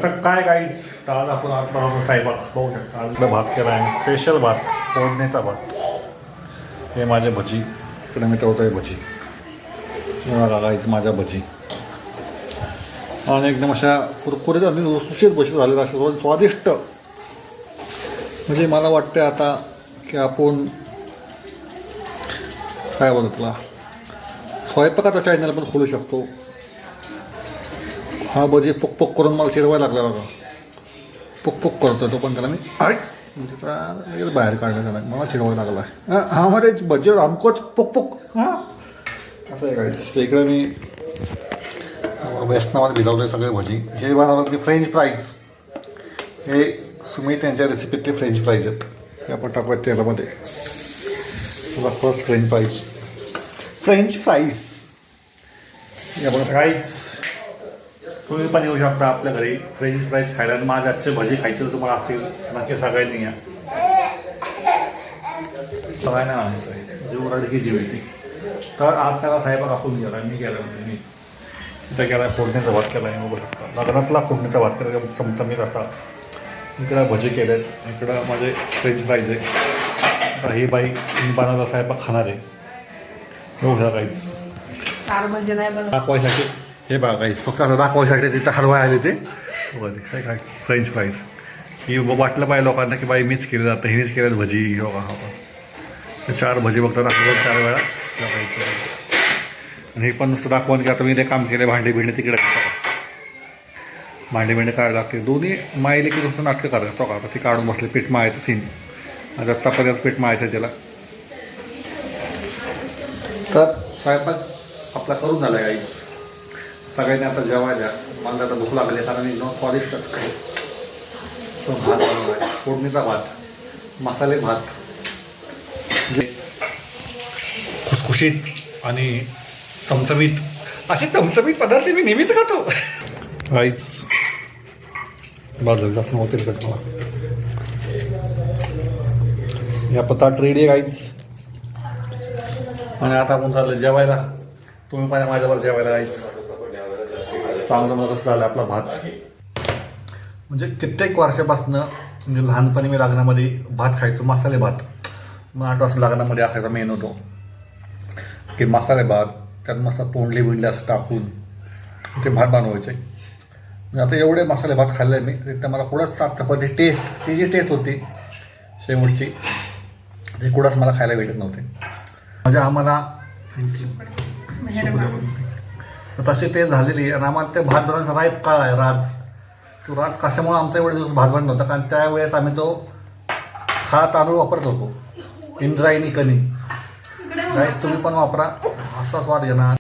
कसं काय काहीच आज आपण आता साहेबात पाहू शकता. आज भात केला आहे, स्पेशल भात, फोडणीचा भात. हे माझे भजी, इकडे मी ठेवतो आहे भजी. बघा काहीच माझ्या भजी आणि एकदम अशा कुरकुरीत आणि सुशीत भजी झालेल्या अशा स्वादिष्ट. म्हणजे मला वाटतं आता की आपण काय बोलतो तुला स्वयंपाकाचा चॅनल पण खोलू शकतो. हा भजी पोक पोक करून मला चिरवायला लागला बघा. पोक पोक करतो तो पण त्याला मी म्हणजे त्याला बाहेर काढला त्याला मला चिरवायला लागला. हा मध्ये भजीवर आमकोच पोक पोक. हां असं आहे काहीच वेगळं. मी बेसनामध्ये भिजवले सगळे भजी. हे बनवलं की फ्रेंच फ्राईज. हे सुमित यांच्या रेसिपीतले फ्रेंच फ्राईज आहेत. हे आपण टाकूयात तेलामध्ये. First French fries. French fries हे आपण फ्राईज. तुम्ही पण येऊ शकता आपल्या घरी फ्रेंच फ्राईज खायला. आणि माझ्या आजचे भजी खायचे तुम्हाला असतील नक्की सगळ्यांनी या. सगळ्यांना आणायचं आहे जीव रड की जीव येते. तर आज सगळा साहेब कापून गेला. मी गेला म्हणजे मी तिथं गेला फोडणीचा भात केला आहे. बघू शकता लग्नातला फोडणीचा भात केला चमचमीत असा. इकडं भजी केले आहेत, इकडं माझे फ्रेंच फ्राईज आहे. तर ही बाई मी बनवला साहेब खाणार आहे. बघू शकता काहीच 4 भजी नाही बनवत दाखवायसाठी. हे बघा काहीच फक्त असं दाखवायसाठी तिथं हलवाय आले ते. काय काय फ्रेंच फ्राईज. ही वाटलं पाहिजे लोकांना की बाई मीच केलं जातं, हिनेच केलं भजी. हो का हो ते 4 भजी बघता दाखवलं 4 वेळा आणि हे पण नुसतं दाखवून की आता मी ते काम केले. भांडी भिंडी तिकडे भांडी भिंडी काढायला लागते. दोन्ही मायले की नुसतं नाटकं करायचं तो का आता ती काढून बसले. पीठ माळायचं सीन आता चपात्याचं पीठ माळायचं त्याला. तर स्वयंपाक आपला करून झाला आहे काहीच. सगळ्यांनी आता जेवायला. मला आता भूक लागली कारण एकदम स्वादिष्टच तो भात बनवला आहे. फोडणीचा भात, मसाले भात, जे खुसखुशीत आणि चमचमीत. असे चमचमीत पदार्थ मी नेहमीच खातो. काहीच बाजू जास्त नव्हते मला. या पताट रेडी आहे काहीच. आणि आता आपण चाललं जेवायला. तुम्ही पण माझ्यावर जेवायला काहीच. सांगतो मला कसं झालं आपला भात. म्हणजे कित्येक वर्षापासून म्हणजे लहानपणी मी लग्नामध्ये भात खायचो. मसाले भात. मग 8 वाजता लग्नामध्ये असायचा मेन होतो की मसाले भात. त्यात मस्त तोंडली बिंडली असं टाकून ते भात बनवायचे. म्हणजे आता एवढे मसाले भात खाल्ले मी तर मला कुठंच साधतं. पण ती टेस्ट ती जी टेस्ट होती शेवटची ते कुठंच मला खायला भेटत नव्हते. म्हणजे आम्हाला तर तशी ते झालेली. आणि आम्हाला ते भात बनवायचा राज काळ आहे. तो राज कशामुळे आमचा एवढे दिवस भात बनत नव्हता कारण त्यावेळेस आम्ही तो हा तांदूळ वापरत होतो इंद्रायणी कणी. राईस तुम्ही पण वापरा असा स्वाद घेणार.